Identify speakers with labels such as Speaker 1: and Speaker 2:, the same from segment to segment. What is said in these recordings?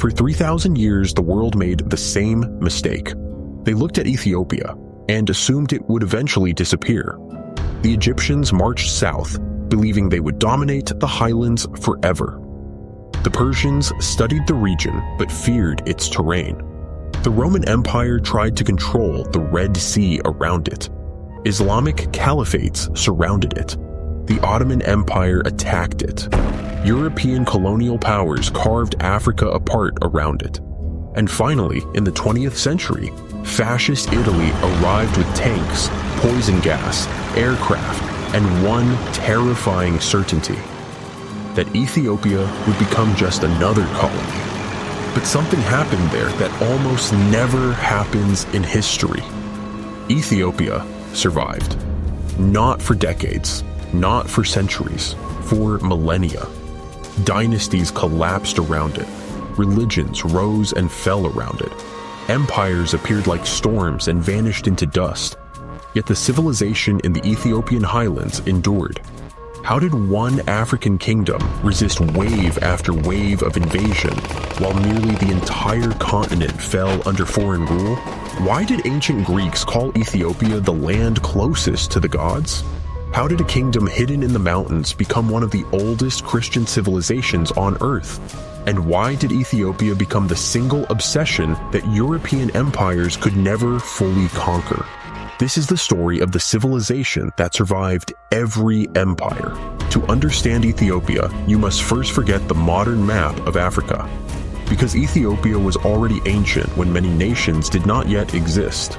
Speaker 1: For 3,000 years, the world made the same mistake. They looked at Ethiopia and assumed it would eventually disappear. The Egyptians marched south, believing they would dominate the highlands forever. The Persians studied the region but feared its terrain. The Roman Empire tried to control the Red Sea around it. Islamic caliphates surrounded it. The Ottoman Empire attacked it. European colonial powers carved Africa apart around it. And finally, in the 20th century, fascist Italy arrived with tanks, poison gas, aircraft, and one terrifying certainty: that Ethiopia would become just another colony. But something happened there that almost never happens in history. Ethiopia survived. Not for decades, not for centuries, for millennia. Dynasties collapsed around it. Religions rose and fell around it. Empires appeared like storms and vanished into dust. Yet the civilization in the Ethiopian highlands endured. How did one African kingdom resist wave after wave of invasion while nearly the entire continent fell under foreign rule? Why did ancient Greeks call Ethiopia the land closest to the gods? How did a kingdom hidden in the mountains become one of the oldest Christian civilizations on Earth? And why did Ethiopia become the single obsession that European empires could never fully conquer? This is the story of the civilization that survived every empire. To understand Ethiopia, you must first forget the modern map of Africa, because Ethiopia was already ancient when many nations did not yet exist.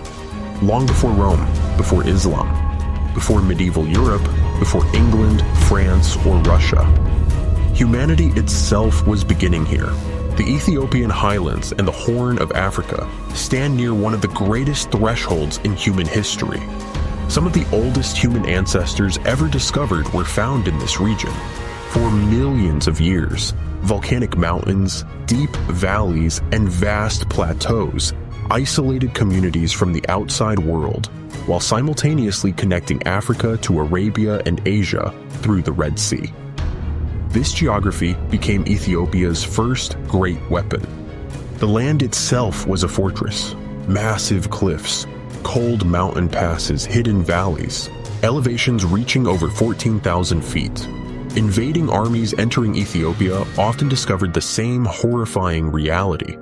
Speaker 1: Long before Rome, before Islam, before medieval Europe, before England, France, or Russia. Humanity itself was beginning here. The Ethiopian highlands and the Horn of Africa stand near one of the greatest thresholds in human history. Some of the oldest human ancestors ever discovered were found in this region. For millions of years, volcanic mountains, deep valleys, and vast plateaus isolated communities from the outside world, while simultaneously connecting Africa to Arabia and Asia through the Red Sea. This geography became Ethiopia's first great weapon. The land itself was a fortress. Massive cliffs, cold mountain passes, hidden valleys, elevations reaching over 14,000 feet. Invading armies entering Ethiopia often discovered the same horrifying reality.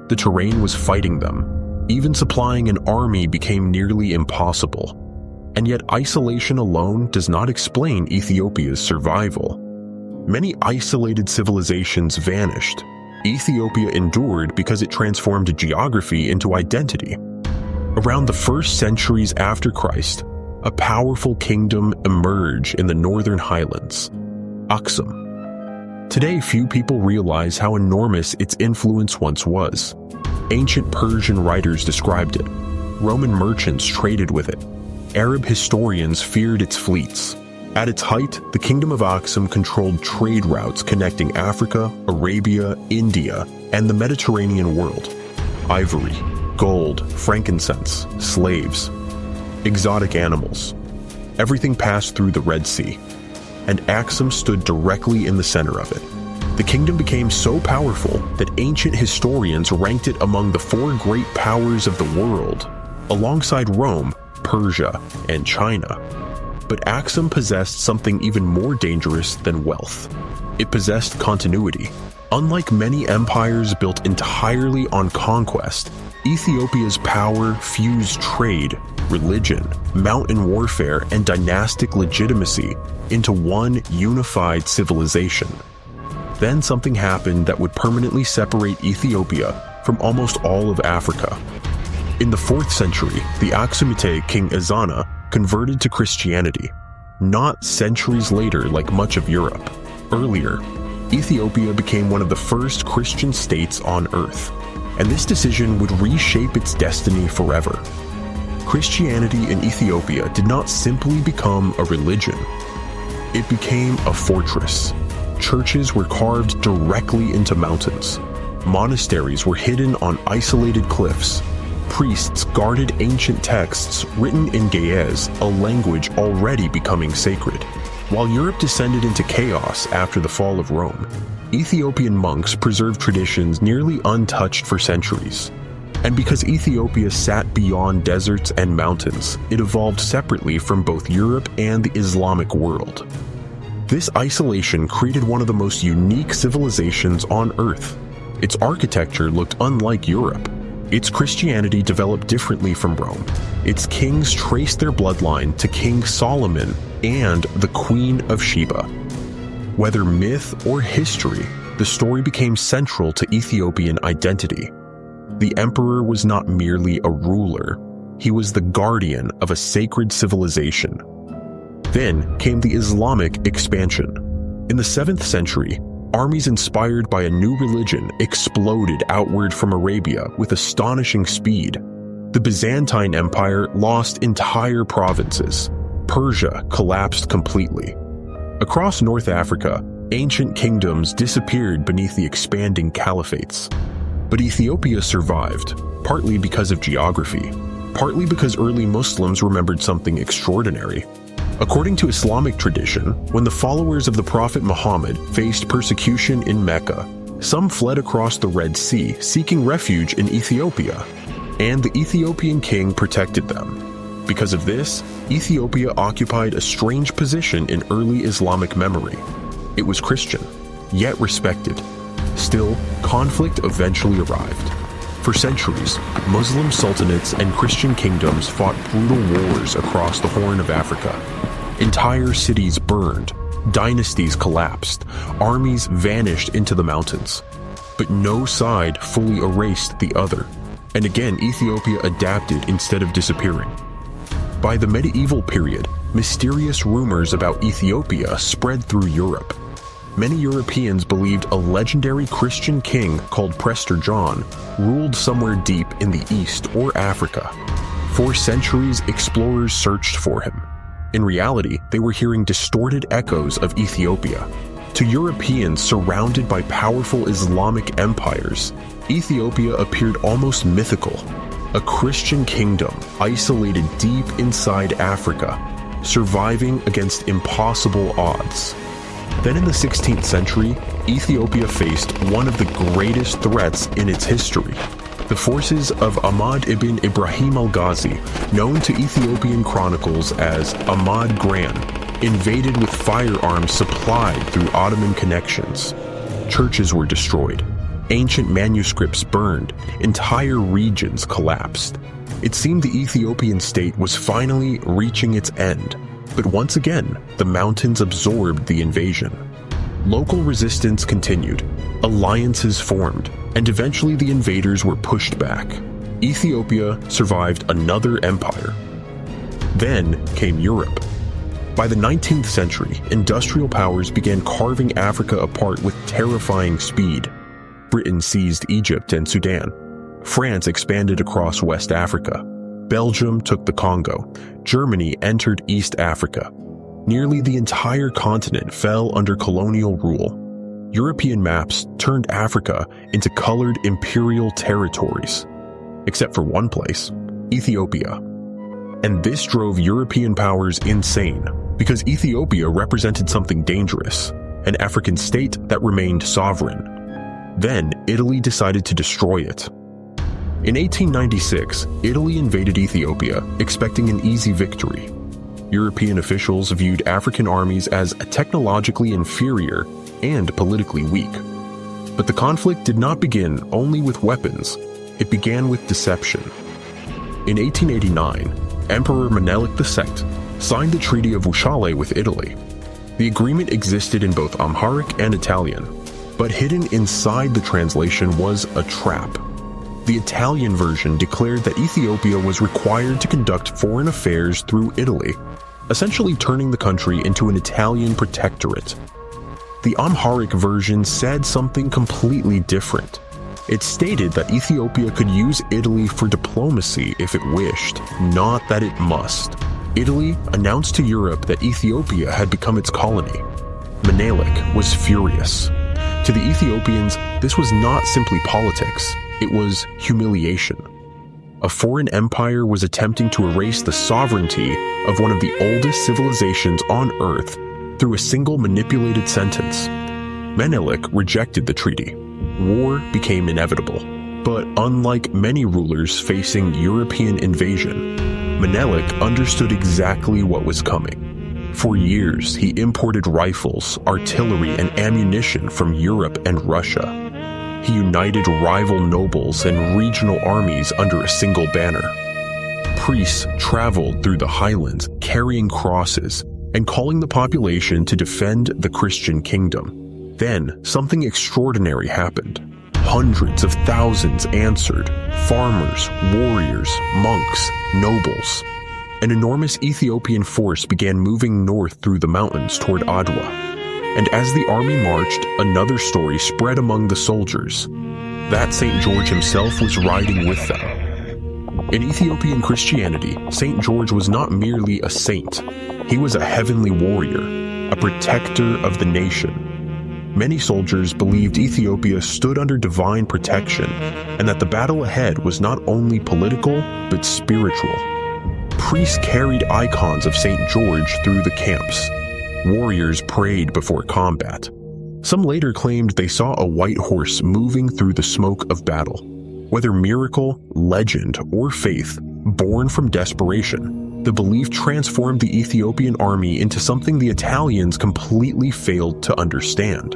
Speaker 1: The terrain was fighting them. Even supplying an army became nearly impossible. And yet isolation alone does not explain Ethiopia's survival. Many isolated civilizations vanished. Ethiopia endured because it transformed geography into identity. Around the first centuries after Christ, a powerful kingdom emerged in the northern highlands, Aksum. Today, few people realize how enormous its influence once was. Ancient Persian writers described it. Roman merchants traded with it. Arab historians feared its fleets. At its height, the Kingdom of Aksum controlled trade routes connecting Africa, Arabia, India, and the Mediterranean world. Ivory, gold, frankincense, slaves, exotic animals. Everything passed through the Red Sea, and Aksum stood directly in the center of it. The kingdom became so powerful that ancient historians ranked it among the 4 great powers of the world, alongside Rome, Persia, and China. But Aksum possessed something even more dangerous than wealth. It possessed continuity. Unlike many empires built entirely on conquest, Ethiopia's power fused trade, religion, mountain warfare, and dynastic legitimacy into one unified civilization. Then something happened that would permanently separate Ethiopia from almost all of Africa. In the 4th century, the Aksumite king Ezana converted to Christianity, not centuries later like much of Europe. Earlier, Ethiopia became one of the first Christian states on Earth, and this decision would reshape its destiny forever. Christianity in Ethiopia did not simply become a religion. It became a fortress. Churches were carved directly into mountains. Monasteries were hidden on isolated cliffs. Priests guarded ancient texts written in Ge'ez, a language already becoming sacred. While Europe descended into chaos after the fall of Rome, Ethiopian monks preserved traditions nearly untouched for centuries. And because Ethiopia sat beyond deserts and mountains, it evolved separately from both Europe and the Islamic world. This isolation created one of the most unique civilizations on Earth. Its architecture looked unlike Europe. Its Christianity developed differently from Rome. Its kings traced their bloodline to King Solomon and the Queen of Sheba. Whether myth or history, the story became central to Ethiopian identity. The emperor was not merely a ruler, he was the guardian of a sacred civilization. Then came the Islamic expansion. In the 7th century, armies inspired by a new religion exploded outward from Arabia with astonishing speed. The Byzantine Empire lost entire provinces. Persia collapsed completely. Across North Africa, ancient kingdoms disappeared beneath the expanding caliphates. But Ethiopia survived, partly because of geography, partly because early Muslims remembered something extraordinary. According to Islamic tradition, when the followers of the Prophet Muhammad faced persecution in Mecca, some fled across the Red Sea seeking refuge in Ethiopia, and the Ethiopian king protected them. Because of this, Ethiopia occupied a strange position in early Islamic memory. It was Christian, yet respected. Still, conflict eventually arrived. For centuries, Muslim sultanates and Christian kingdoms fought brutal wars across the Horn of Africa. Entire cities burned, dynasties collapsed, armies vanished into the mountains. But no side fully erased the other, and again Ethiopia adapted instead of disappearing. By the medieval period, mysterious rumors about Ethiopia spread through Europe. Many Europeans believed a legendary Christian king called Prester John ruled somewhere deep in the East or Africa. For centuries, explorers searched for him. In reality, they were hearing distorted echoes of Ethiopia. To Europeans surrounded by powerful Islamic empires, Ethiopia appeared almost mythical. A Christian kingdom isolated deep inside Africa, surviving against impossible odds. Then in the 16th century, Ethiopia faced one of the greatest threats in its history. The forces of Ahmad ibn Ibrahim al-Ghazi, known to Ethiopian chronicles as Ahmad Gran, invaded with firearms supplied through Ottoman connections. Churches were destroyed. Ancient manuscripts burned. Entire regions collapsed. It seemed the Ethiopian state was finally reaching its end. But once again, the mountains absorbed the invasion. Local resistance continued. Alliances formed, and eventually the invaders were pushed back. Ethiopia survived another empire. Then came Europe. By the 19th century, industrial powers began carving Africa apart with terrifying speed. Britain seized Egypt and Sudan. France expanded across West Africa. Belgium took the Congo. Germany entered East Africa. Nearly the entire continent fell under colonial rule. European maps turned Africa into colored imperial territories. Except for one place, Ethiopia. And this drove European powers insane, because Ethiopia represented something dangerous, an African state that remained sovereign. Then Italy decided to destroy it. In 1896, Italy invaded Ethiopia, expecting an easy victory. European officials viewed African armies as technologically inferior and politically weak. But the conflict did not begin only with weapons. It began with deception. In 1889, Emperor Menelik II signed the Treaty of Wuchale with Italy. The agreement existed in both Amharic and Italian, but hidden inside the translation was a trap. The Italian version declared that Ethiopia was required to conduct foreign affairs through Italy, essentially turning the country into an Italian protectorate. The Amharic version said something completely different. It stated that Ethiopia could use Italy for diplomacy if it wished, not that it must. Italy announced to Europe that Ethiopia had become its colony. Menelik was furious. To the Ethiopians, this was not simply politics, it was humiliation. A foreign empire was attempting to erase the sovereignty of one of the oldest civilizations on Earth, through a single manipulated sentence. Menelik rejected the treaty. War became inevitable. But unlike many rulers facing European invasion, Menelik understood exactly what was coming. For years, he imported rifles, artillery, and ammunition from Europe and Russia. He united rival nobles and regional armies under a single banner. Priests traveled through the highlands carrying crosses and calling the population to defend the Christian kingdom. Then, something extraordinary happened. Hundreds of thousands answered: farmers, warriors, monks, nobles. An enormous Ethiopian force began moving north through the mountains toward Adwa. And as the army marched, another story spread among the soldiers. That St. George himself was riding with them. In Ethiopian Christianity, St. George was not merely a saint. He was a heavenly warrior, a protector of the nation. Many soldiers believed Ethiopia stood under divine protection, and that the battle ahead was not only political, but spiritual. Priests carried icons of St. George through the camps. Warriors prayed before combat. Some later claimed they saw a white horse moving through the smoke of battle. Whether miracle, legend, or faith, born from desperation, the belief transformed the Ethiopian army into something the Italians completely failed to understand.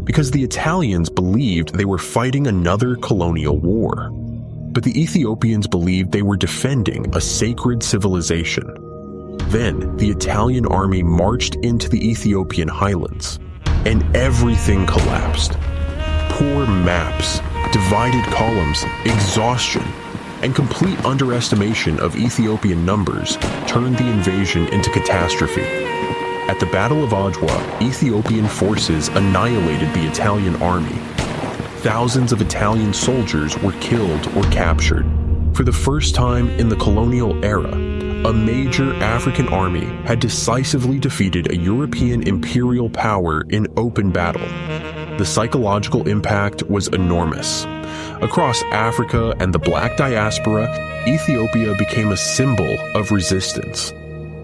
Speaker 1: Because the Italians believed they were fighting another colonial war. But the Ethiopians believed they were defending a sacred civilization. Then, the Italian army marched into the Ethiopian highlands, and everything collapsed. Poor maps, divided columns, exhaustion, and complete underestimation of Ethiopian numbers turned the invasion into catastrophe. At the Battle of Adwa, Ethiopian forces annihilated the Italian army. Thousands of Italian soldiers were killed or captured. For the first time in the colonial era, a major African army had decisively defeated a European imperial power in open battle. The psychological impact was enormous. Across Africa and the Black diaspora, Ethiopia became a symbol of resistance,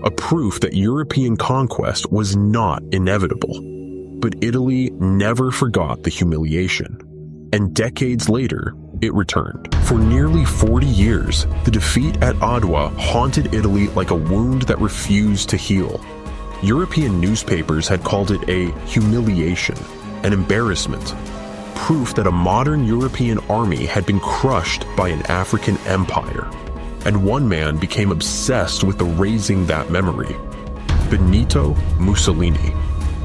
Speaker 1: a proof that European conquest was not inevitable. But Italy never forgot the humiliation, and decades later, it returned. For nearly 40 years, the defeat at Adwa haunted Italy like a wound that refused to heal. European newspapers had called it a humiliation, an embarrassment, proof that a modern European army had been crushed by an African empire. And one man became obsessed with erasing that memory: Benito Mussolini.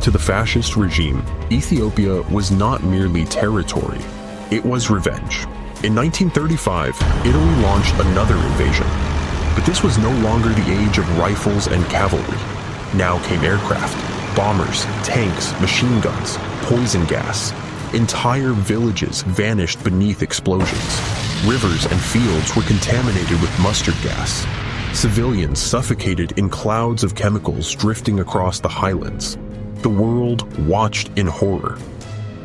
Speaker 1: To the fascist regime, Ethiopia was not merely territory, it was revenge. In 1935, Italy launched another invasion. But this was no longer the age of rifles and cavalry. Now came aircraft, bombers, tanks, machine guns, poison gas. Entire villages vanished beneath explosions. Rivers and fields were contaminated with mustard gas. Civilians suffocated in clouds of chemicals drifting across the highlands. The world watched in horror.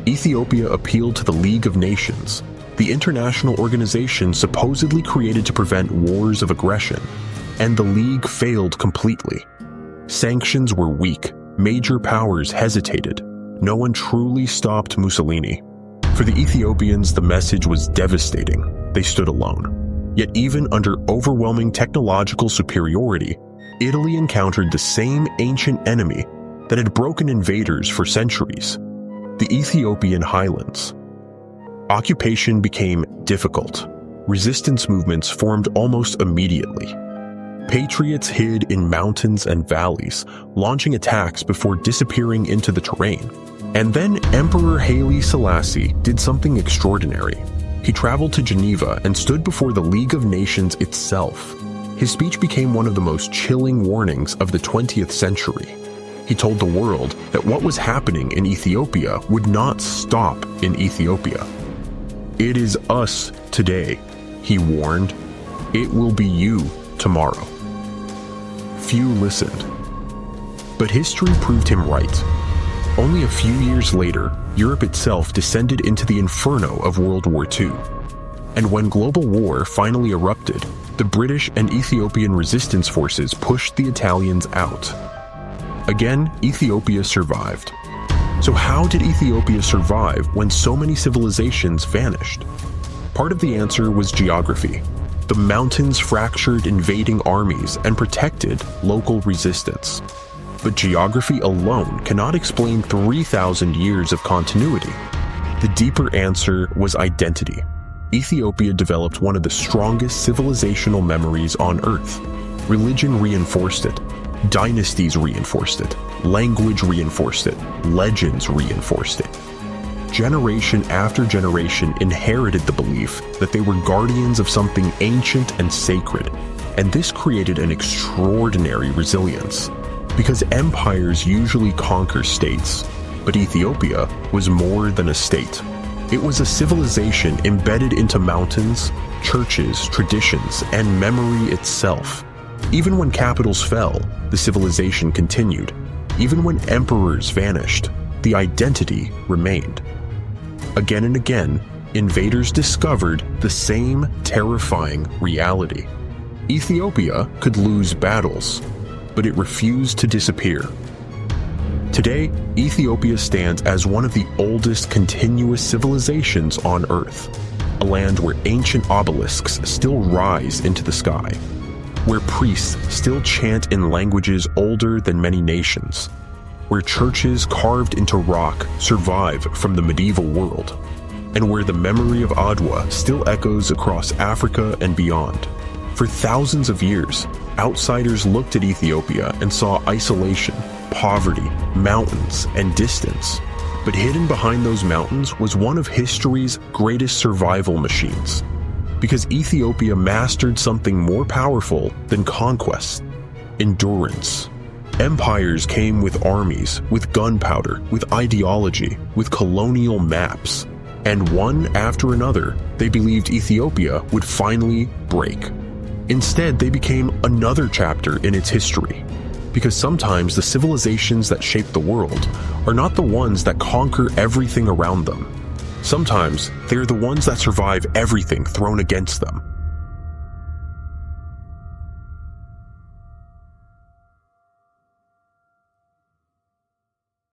Speaker 1: Ethiopia appealed to the League of Nations, the international organization supposedly created to prevent wars of aggression, and the League failed completely. Sanctions were weak, major powers hesitated. No one truly stopped Mussolini. For the Ethiopians, the message was devastating. They stood alone. Yet even under overwhelming technological superiority, Italy encountered the same ancient enemy that had broken invaders for centuries: the Ethiopian highlands. Occupation became difficult. Resistance movements formed almost immediately. Patriots hid in mountains and valleys, launching attacks before disappearing into the terrain. And then Emperor Haile Selassie did something extraordinary. He traveled to Geneva and stood before the League of Nations itself. His speech became one of the most chilling warnings of the 20th century. He told the world that what was happening in Ethiopia would not stop in Ethiopia. "It is us today," he warned. "It will be you tomorrow." Few listened. But history proved him right. Only a few years later, Europe itself descended into the inferno of World War II. And when global war finally erupted, the British and Ethiopian resistance forces pushed the Italians out. Again, Ethiopia survived. So how did Ethiopia survive when so many civilizations vanished? Part of the answer was geography. The mountains fractured invading armies and protected local resistance. But geography alone cannot explain 3,000 years of continuity. The deeper answer was identity. Ethiopia developed one of the strongest civilizational memories on Earth. Religion reinforced it. Dynasties reinforced it. Language reinforced it. Legends reinforced it. Generation after generation inherited the belief that they were guardians of something ancient and sacred, and this created an extraordinary resilience. Because empires usually conquer states, but Ethiopia was more than a state. It was a civilization embedded into mountains, churches, traditions, and memory itself. Even when capitals fell, the civilization continued. Even when emperors vanished, the identity remained. Again and again, invaders discovered the same terrifying reality. Ethiopia could lose battles, but it refused to disappear. Today, Ethiopia stands as one of the oldest continuous civilizations on Earth, a land where ancient obelisks still rise into the sky, where priests still chant in languages older than many nations, where churches carved into rock survive from the medieval world, and where the memory of Adwa still echoes across Africa and beyond. For thousands of years, outsiders looked at Ethiopia and saw isolation, poverty, mountains, and distance. But hidden behind those mountains was one of history's greatest survival machines. Because Ethiopia mastered something more powerful than conquest: endurance. Empires came with armies, with gunpowder, with ideology, with colonial maps. And one after another, they believed Ethiopia would finally break. Instead, they became another chapter in its history. Because sometimes the civilizations that shape the world are not the ones that conquer everything around them. Sometimes they're the ones that survive everything thrown against them.